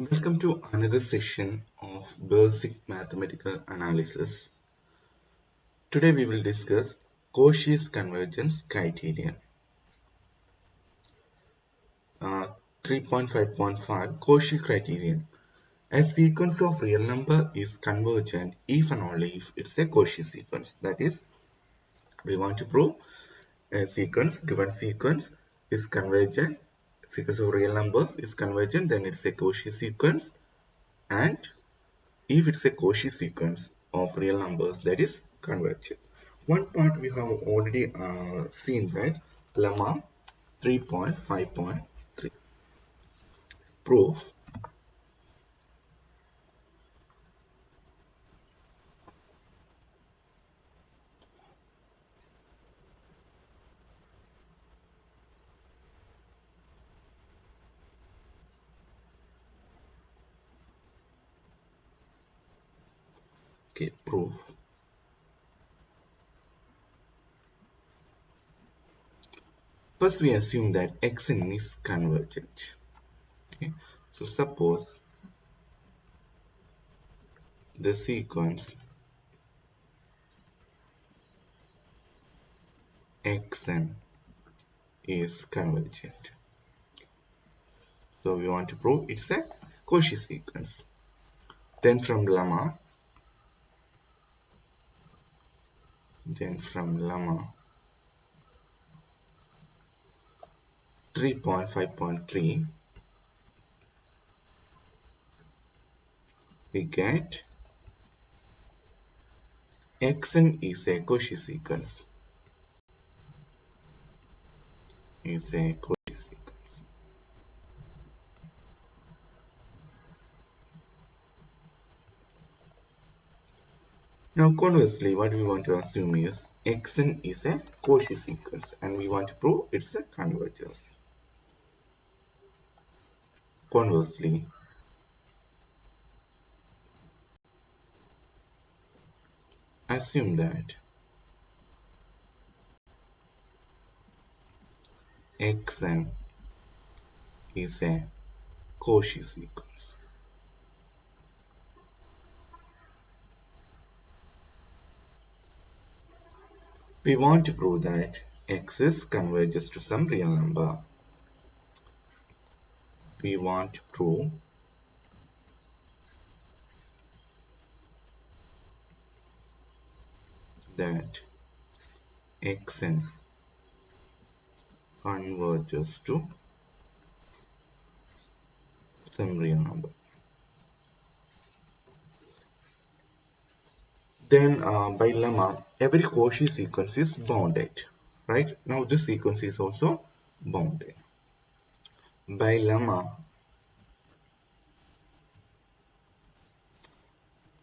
Welcome to another session of basic mathematical analysis. Today we will discuss Cauchy's convergence criterion. 3.5.5 Cauchy criterion. A sequence of real number is convergent if and only if it's a Cauchy sequence. That is, we want to prove a given sequence is convergent. Sequence of real numbers is convergent, then it's a Cauchy sequence, and if it's a Cauchy sequence of real numbers, that is convergent. One part we have already seen, that lemma 3.5.3 proof. Okay, proof. First we assume that xn is convergent. Okay, so suppose the sequence xn is convergent. So we want to prove it's a Cauchy sequence. Then from lemma 3.5.3 we get xn is a Cauchy sequence. Now conversely, what we want to assume is xn is a Cauchy sequence and we want to prove it's a convergence. Conversely, assume that xn is a Cauchy sequence. We want to prove that x converges to some real number. We want to prove that xn converges to some real number. Then by lemma, every Cauchy sequence is bounded. Right? Now this sequence is also bounded. By lemma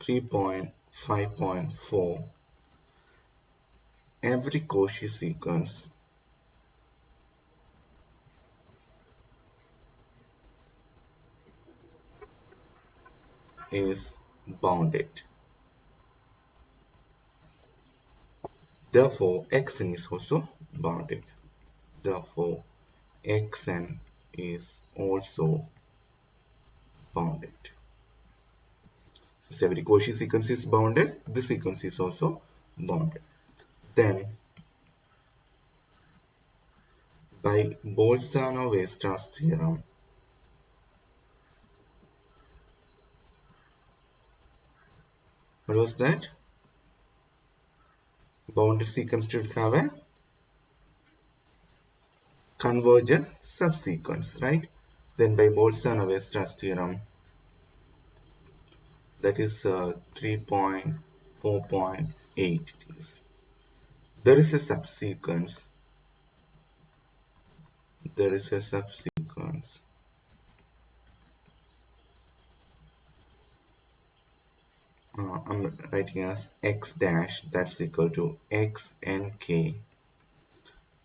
3.5.4, every Cauchy sequence is bounded. Therefore, xn is also bounded. Therefore, xn is also bounded. Since every Cauchy sequence is bounded, this sequence is also bounded. Then, by Bolzano-Weierstrass theorem, what was that? Bounded sequence should have a convergent subsequence, right? Then by Bolzano-Weierstrass theorem, that is 3.4.8, there is a subsequence. I'm writing as x dash, that's equal to x and k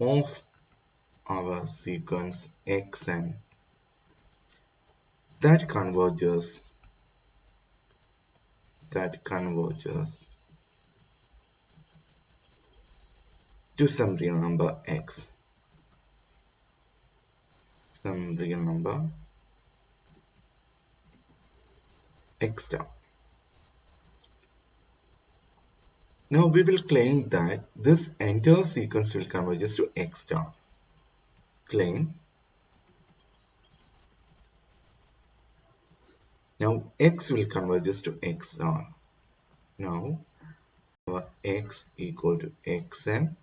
of our sequence xn that converges to some real number x, some real number x star. Now we will claim that this entire sequence will converge to x star. Claim. Now x will converge to x star. Now our x equal to xn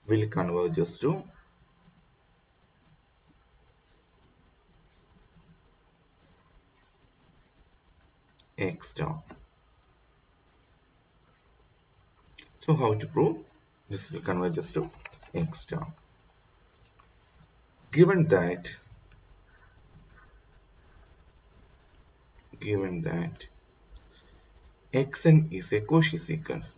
will converge to x star. So how to prove this will converge to x star? Given that xn is a Cauchy sequence,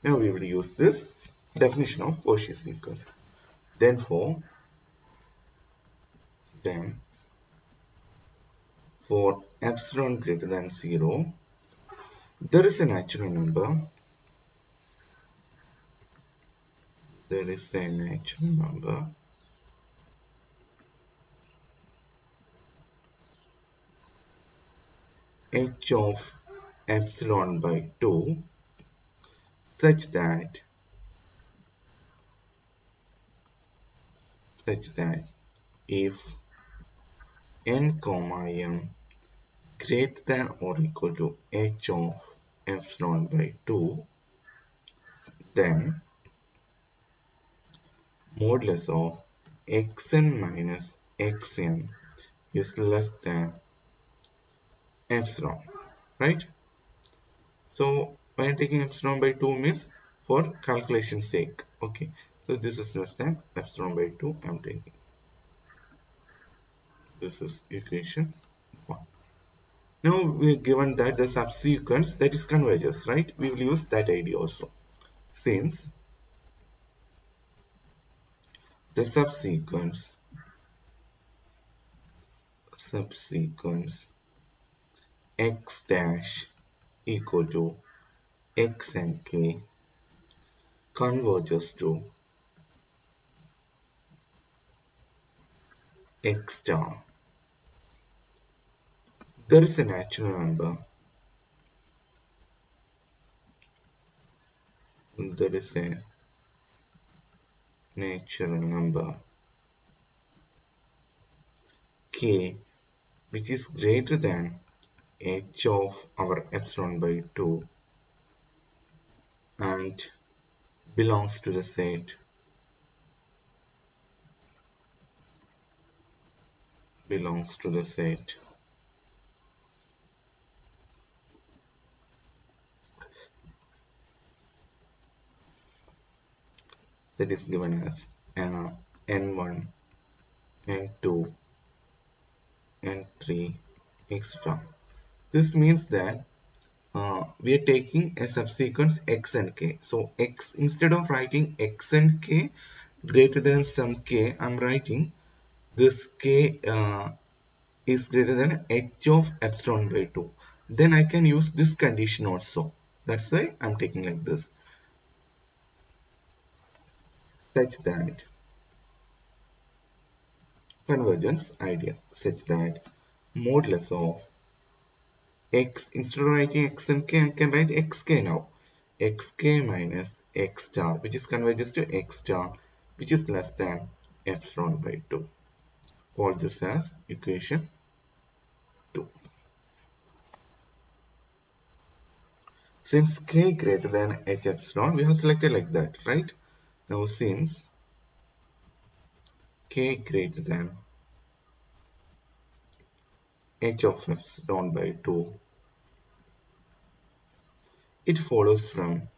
now we will use this definition of Cauchy sequence. Then for epsilon greater than 0, there is a natural number. H of epsilon by 2 such that if n comma m greater than or equal to h of epsilon by 2, then modulus of xn minus xn is less than epsilon, right? So when taking epsilon by 2 means for calculation sake, okay, so this is less than epsilon by 2. I'm taking this is equation 1. Now we are given that the subsequence that is converges, right? We will use that idea also. Since the subsequence x dash equal to x and k converges to x star, there is a natural number. K which is greater than h of our epsilon by 2 and belongs to the set that is given as n1, n2, n3, etc. This means that we are taking a subsequence x and k. So x, instead of writing x and k greater than some k, I'm writing this k is greater than h of epsilon by 2. Then I can use this condition also. That's why I'm taking like this. Such that convergence idea, such that modulus of x, instead of writing x and k, I can write xk now. Xk minus x star, which is converges to x star, which is less than epsilon by 2. Call this as equation 2. Since k greater than h epsilon, we have selected like that, right? Now since k greater than h of epsilon by 2, it follows from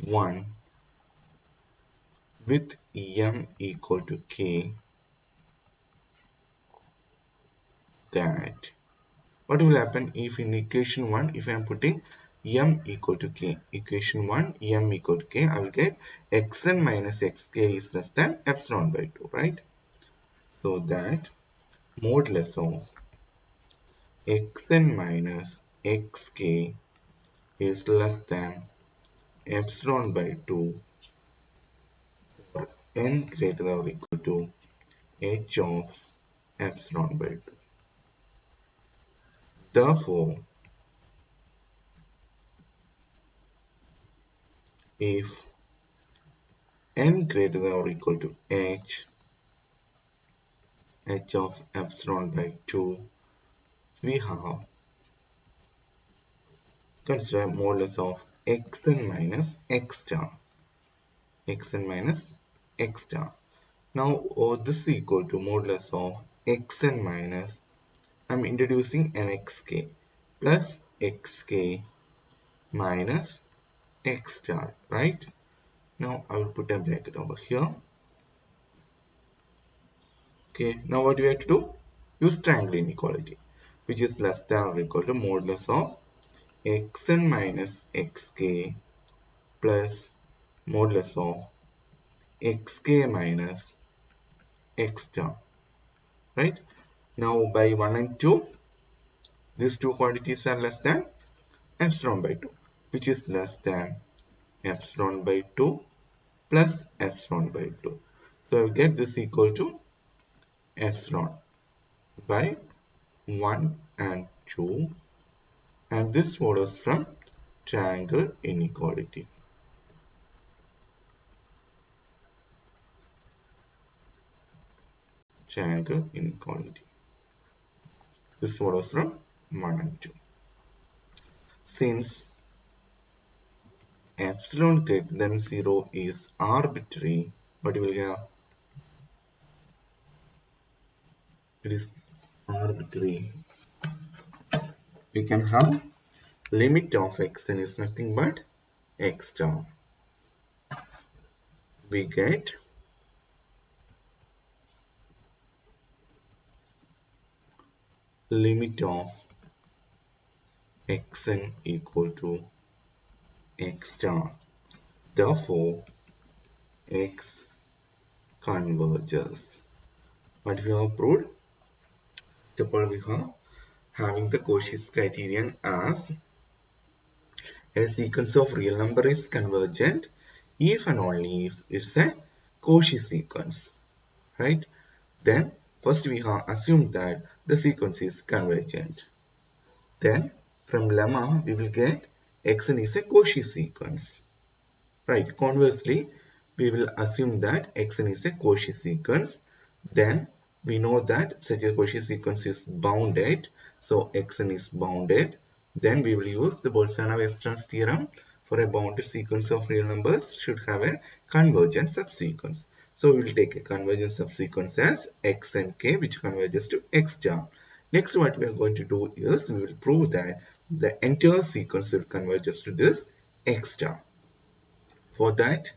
1 with m equal to k that what will happen if in equation 1, if I am putting m equal to k, equation 1 m equal to k, I will get xn minus xk is less than epsilon by 2, right? So that modulus of xn minus xk is less than epsilon by 2 for n greater than or equal to h of epsilon by 2. Therefore, if n greater than or equal to h of epsilon by 2, we have consider modulus of xn minus x star. Xn minus x star. Now this is equal to modulus of xn minus, I'm introducing an xk plus xk minus x star, right? Now I will put a bracket over here. Okay, now what do we have to do? Use triangle inequality, which is less than or equal to modulus of xn minus xk plus modulus of xk minus x star, right? Now by 1 and 2, these two quantities are less than epsilon by 2, which is less than epsilon by 2 plus epsilon by 2. So I get this equal to epsilon by 1 and 2, and this follows from triangle inequality. Triangle inequality. This follows from 1 and 2. Since epsilon greater than 0 is arbitrary, what you will have? It is arbitrary. We can have limit of xn is nothing but x star. We get limit of xn equal to x star. Therefore, x converges. What we have proved? Therefore, we have having the Cauchy's criterion as a sequence of real number is convergent if and only if it's a Cauchy sequence, right? Then first we have assumed that the sequence is convergent. Then from lemma we will get xn is a Cauchy sequence. Right. Conversely, we will assume that xn is a Cauchy sequence. Then we know that such a Cauchy sequence is bounded. So xn is bounded. Then we will use the Bolzano-Weierstrass theorem for a bounded sequence of real numbers should have a convergent subsequence. So we will take a convergent subsequence as x and k, which converges to x star. Next, what we are going to do is we will prove that the entire sequence will converges to this x star. For that,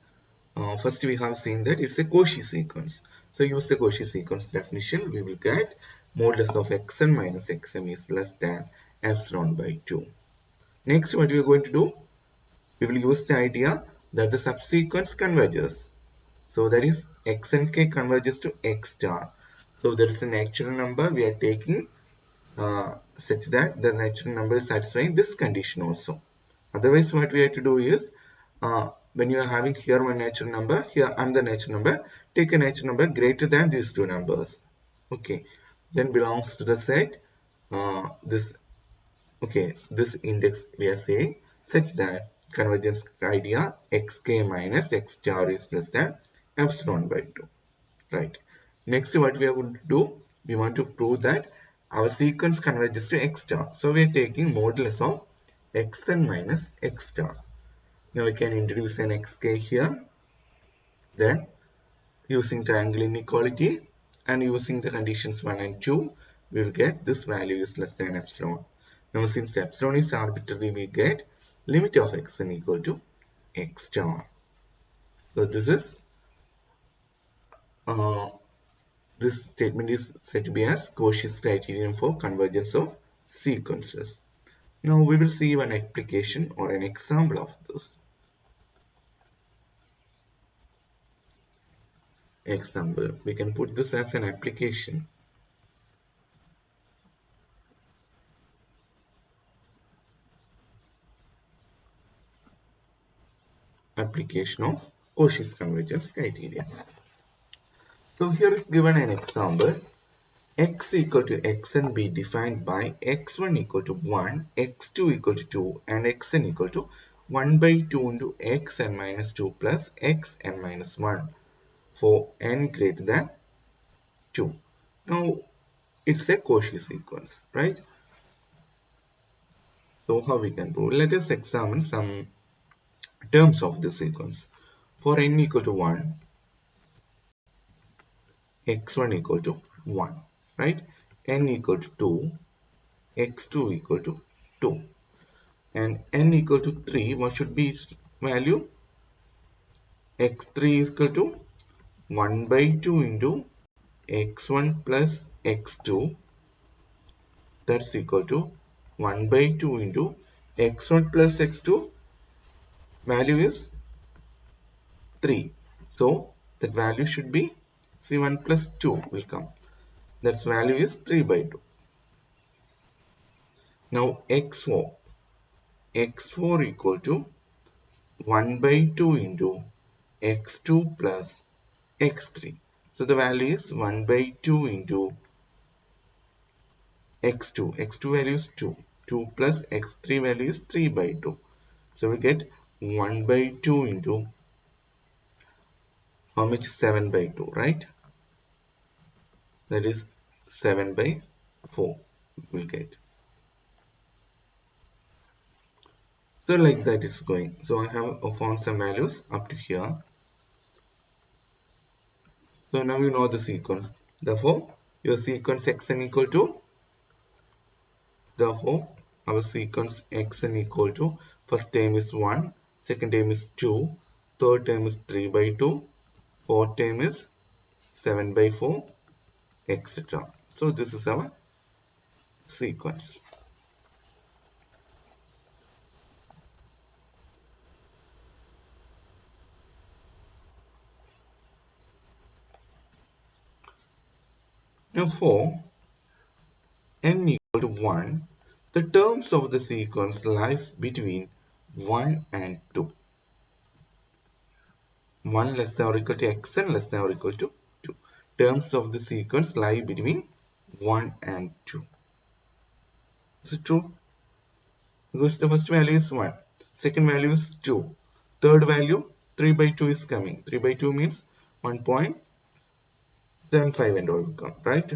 first we have seen that it's a Cauchy sequence. So use the Cauchy sequence definition. We will get modulus of xn minus xm is less than epsilon by 2. Next, what we are going to do? We will use the idea that the subsequence converges. So that is x and k converges to x star. So there is a natural number we are taking such that the natural number is satisfying this condition also. Otherwise, what we have to do is when you are having here one natural number, here another natural number, take a natural number greater than these two numbers. Okay, then belongs to the set this. Okay, this index we are saying such that convergence idea xk minus x star is less than epsilon by 2. Right. Next, what we are going to do, we want to prove that our sequence converges to x star. So we are taking modulus of xn minus x star. Now we can introduce an xk here. Then using triangle inequality and using the conditions 1 and 2, we will get this value is less than epsilon. Now since epsilon is arbitrary, we get limit of xn equal to x star. So uh, this statement is said to be as Cauchy's criterion for convergence of sequences. Now we will see one application or an example of this. Example, we can put this as an application. application of Cauchy's convergence criterion. So here given an example, x equal to xn be defined by x1 equal to 1, x2 equal to 2 and xn equal to 1 by 2 into xn minus 2 plus xn minus 1 for n greater than 2. Now it's a Cauchy sequence, right? So how we can prove? Let us examine some terms of the sequence. For n equal to 1, x1 equal to 1, right? N equal to 2, x2 equal to 2. And n equal to 3, what should be its value? x3 is equal to 1 by 2 into x1 plus x2, that's equal to 1 by 2 into x1 plus x2, value is 3. So that value should be c1 plus 2 will come. That's value is 3 by 2. Now x4 equal to 1 by 2 into x2 plus x3. So the value is 1 by 2 into x2. x2 value is 2. 2 plus x3 value is 3 by 2. So we get 1 by 2 into how much? 7 by 2, right? That is 7 by 4 we'll get. So like that is going. So I have found some values up to here. So now you know the sequence. Therefore, your sequence xn equal to, therefore, our sequence xn equal to, first term is 1, second term is 2, third term is 3 by 2, fourth term is 7 by 4, etc. So this is our sequence. Now for n equal to 1, the terms of the sequence lies between 1 and 2. 1 less than or equal to xn less than or equal to 2. Terms of the sequence lie between 1 and 2. Is it true? Because the first value is 1, second value is 2, third value 3 by 2 is coming. 3 by 2 means 1.75 and all will come, right?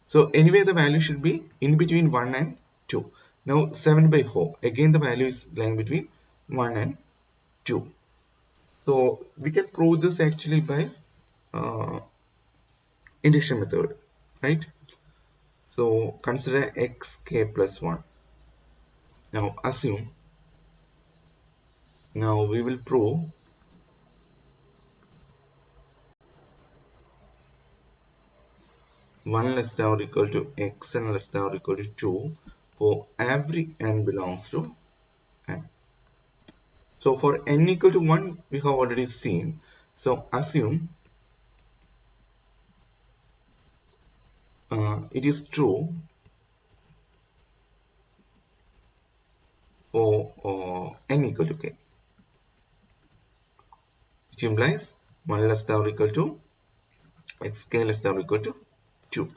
So anyway, the value should be in between 1 and 2. Now 7 by 4, again the value is lying between 1 and 2. So we can prove this actually by induction method, right? So consider xk plus 1. Now assume, now we will prove 1 less than or equal to xn less than or equal to 2 for every n belongs to n. So for n equal to 1, we have already seen. So assume it is true for n equal to k, which implies 1 less than or equal to xk less than or equal to 2.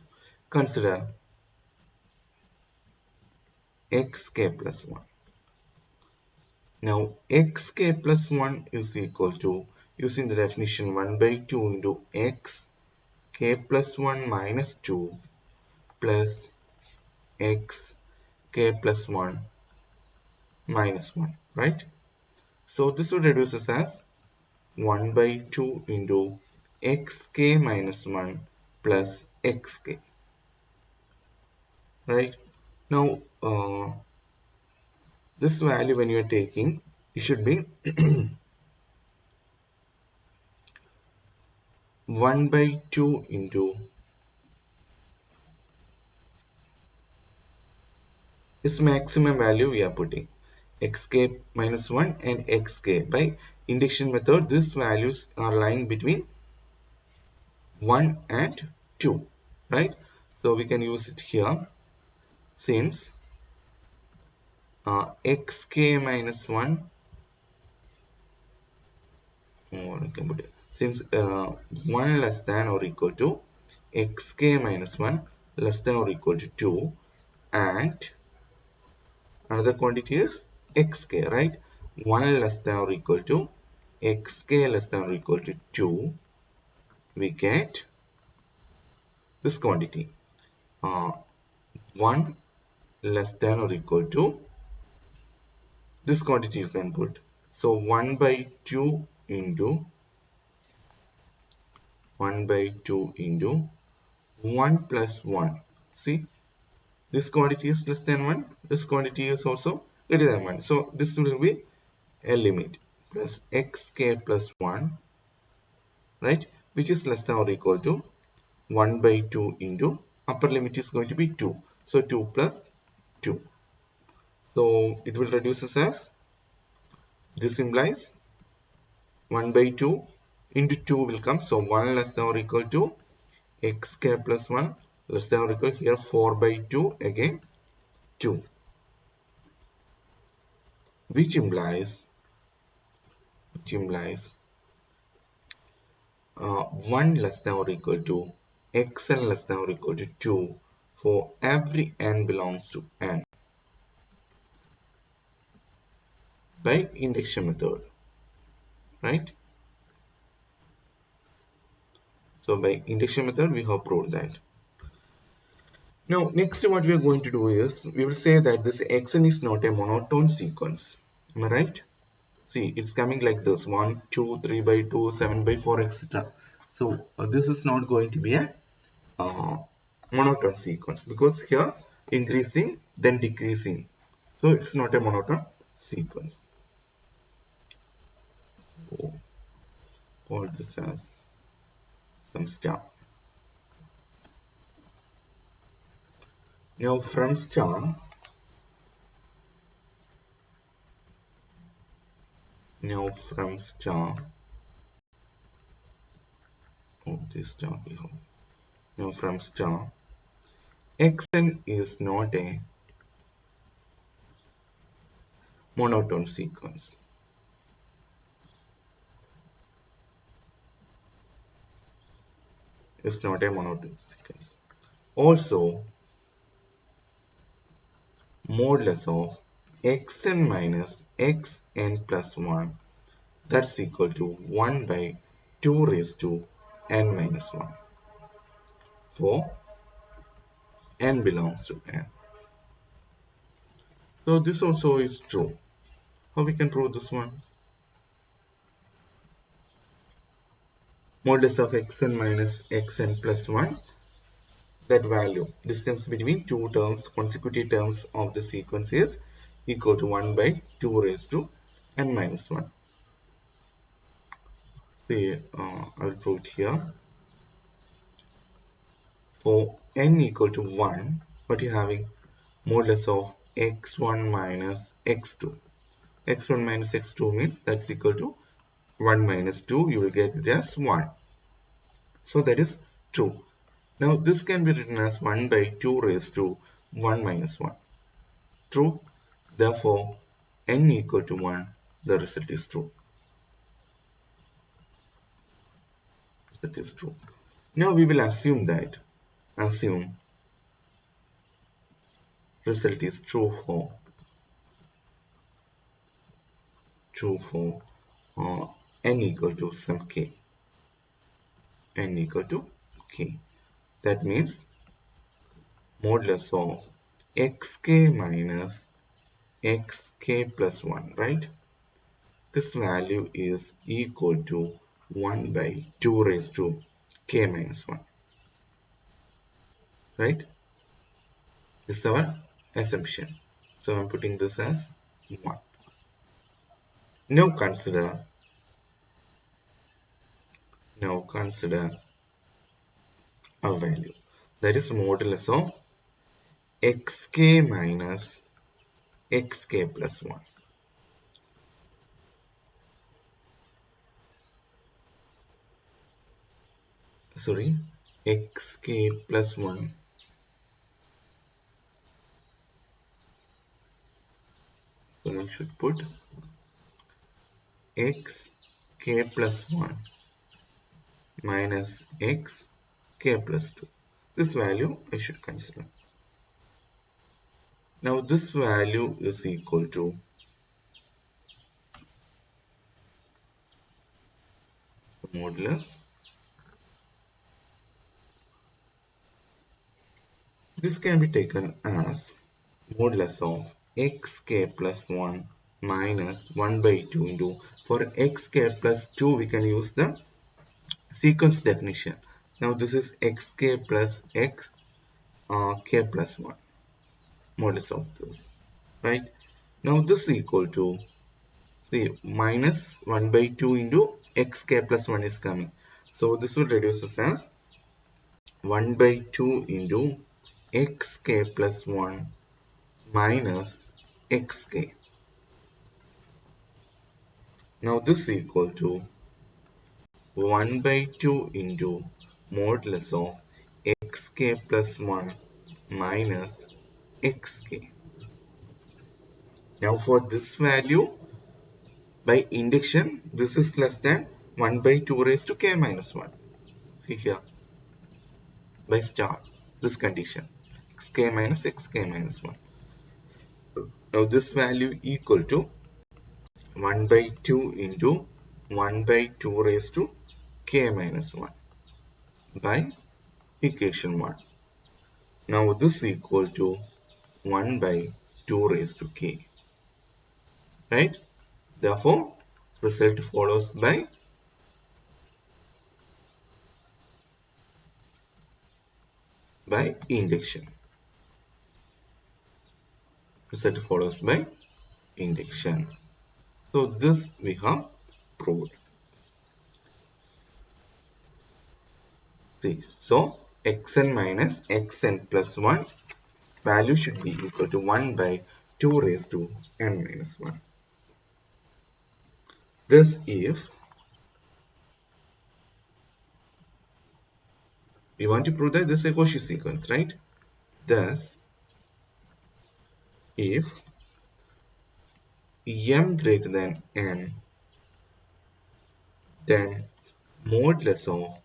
Consider xk plus 1. Now xk plus 1 is equal to, using the definition, 1 by 2 into x k plus 1 minus 2 plus x k plus 1 minus 1, right? So this would reduce us as 1 by 2 into xk minus 1 plus xk, right? Now this value when you are taking, it should be 1 by 2 into this maximum value we are putting, xk minus 1 and xk. By induction method, these values are lying between 1 and 2, right? So we can use it here, since xk minus 1, or I can put it, since 1 less than or equal to xk minus 1 less than or equal to 2, and another quantity is xk, right? 1 less than or equal to xk less than or equal to 2, we get this quantity. 1 less than or equal to this quantity you can put. So 1 by 2 into 1 by 2 into 1 plus 1. See, this quantity is less than 1. This quantity is also greater than 1. So this will be a limit plus xk plus 1, right? Which is less than or equal to 1 by 2 into upper limit is going to be 2. So 2 plus 2. So it will reduce as this implies 1 by 2 into 2 will come. So 1 less than or equal to xk plus 1 less than or equal here 4 by 2 again 2, which implies 1 less than or equal to xn less than or equal to 2 for every n belongs to n by induction method, right? So by induction method we have proved that. Now next what we are going to do is we will say that this xn is not a monotone sequence. Am I right? See, it's coming like this: 1, 2, 3 by 2, 7 by 4, etc. So this is not going to be a uh, monotone sequence because here increasing then decreasing. So it's not a monotone sequence. So call this as some star. Now from star, oh this star we have. Now from star, xn is not a monotone sequence. It's not a monotone sequence. Also, modulus of xn minus xn plus 1, that's equal to 1 by 2 raised to n minus 1 for n belongs to n. So this also is true. How we can prove this one? Modulus of xn minus xn plus 1, that value, distance between two terms, consecutive terms of the sequence is equal to 1 by 2 raised to n minus 1. See, I will prove it here. For n equal to 1, what you having? Modulus of x1 minus x2. x1 minus x2 means that's equal to 1 minus 2. You will get it as 1. So that is true. Now this can be written as 1 by 2 raised to 1 minus 1. True. Therefore, n equal to 1, the result is true. That is true. Now we will assume result is true for n equal to some k. N equal to k. That means modulus of xk minus xk plus 1, right? This value is equal to 1 by 2 raised to k minus 1, right? This is our assumption. So I'm putting this as 1. Now consider a value, that is modulus of xk minus xk plus 1. Sorry, xk plus 1 So we should put x k plus 1 minus x k plus 2. This value I should consider. Now this value is equal to modulus. This can be taken as modulus of xk plus 1 minus 1 by 2 into, for xk plus 2 we can use the sequence definition. Now this is xk plus x k plus 1 modulus of this, right? Now this is equal to, see, minus 1 by 2 into xk plus 1 is coming. So this will reduce as 1 by 2 into xk plus 1 minus xk. Now this is equal to 1 by 2 into modulus of xk plus 1 minus xk. Now for this value, by induction, this is less than 1 by 2 raised to k minus 1. See here, by star, this condition, xk minus xk minus 1. Now this value equal to 1 by 2 into 1 by 2 raised to k minus 1 by equation 1. Now this is equal to 1 by 2 raised to k, right? Therefore, result follows by induction. Result follows by induction. So this we have proved. See, so xn minus xn plus 1 value should be equal to 1 by 2 raised to n minus 1. This if we want to prove that this is a Cauchy sequence, right? Thus, if m greater than n, then modulus of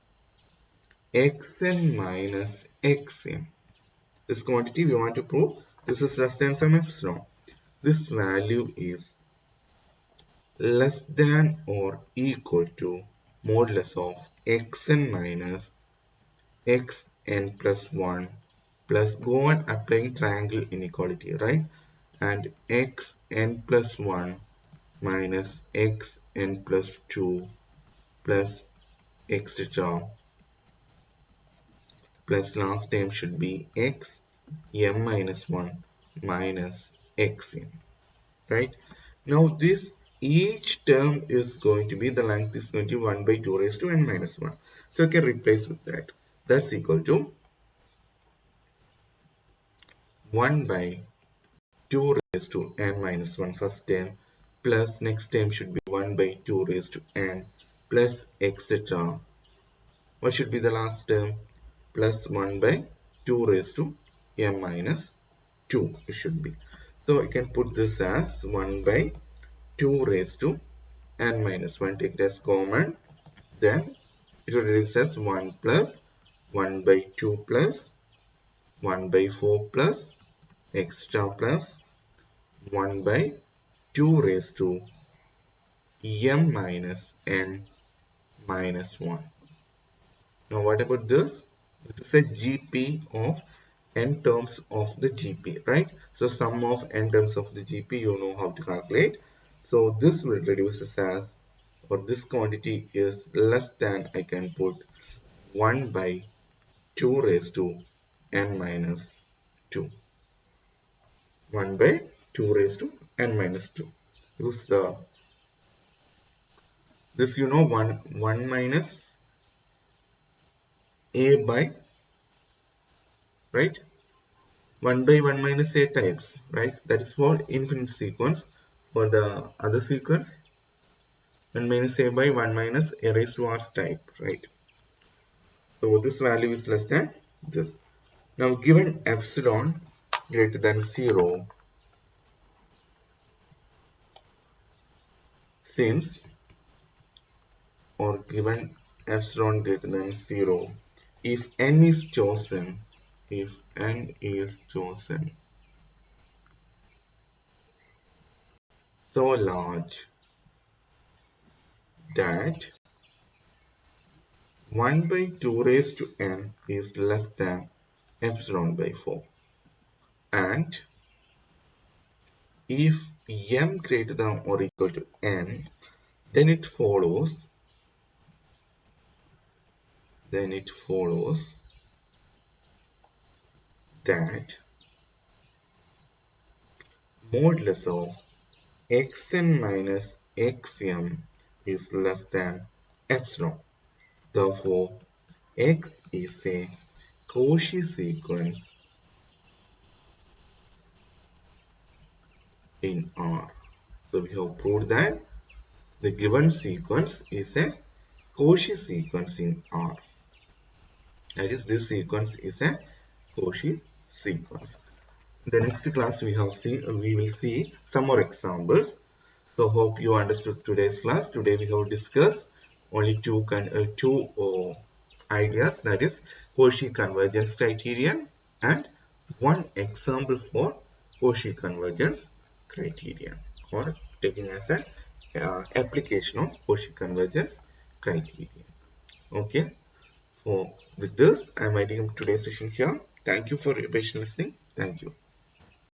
xn minus xm. This quantity we want to prove, this is less than some epsilon. This value is less than or equal to modulus of xn minus xn plus 1 plus, go on applying triangle inequality, right? And xn plus 1 minus xn plus 2 plus etc. Plus last term should be x m minus 1 minus xm, right? Now this each term is going to be, the length is going to be 1 by 2 raised to n minus 1. So I can replace with that. That's equal to 1 by 2 raised to n minus 1 first term, plus next term should be 1 by 2 raised to n plus etc. What should be the last term? Plus 1 by 2 raised to m minus 2 it should be. So I can put this as 1 by 2 raised to n minus 1, take it as common, then it will reduce as 1 plus 1 by 2 plus 1 by 4 plus extra plus 1 by 2 raised to m minus n minus 1. Now what about this? This is a GP of n terms of the GP, right? So sum of n terms of the GP, you know how to calculate. So this will reduce as, or this quantity is less than, I can put 1 by 2 raised to n minus 2. 1 by 2 raised to n minus 2. Use the, this 1 minus a by, right? 1 by 1 minus a types, right? That is for infinite sequence. For the other sequence, 1 minus a by 1 minus a raised to r type, right? So this value is less than this. Now given epsilon greater than 0, since or given epsilon greater than 0, if n is chosen, if n is chosen so large that 1 by 2 raised to n is less than epsilon by 4, and if m greater than or equal to n, then it follows that modulus of xn minus xm is less than epsilon. Therefore, x is a Cauchy sequence in R. So we have proved that the given sequence is a Cauchy sequence in R. That is, this sequence is a Cauchy sequence. In the next class, we will see some more examples. So hope you understood today's class. Today we have discussed only two ideas, that is Cauchy convergence criterion and one example for Cauchy convergence criterion, or taking as an application of Cauchy convergence criterion. Okay. So with this, I am ending today's session here. Thank you for your patient listening. Thank you.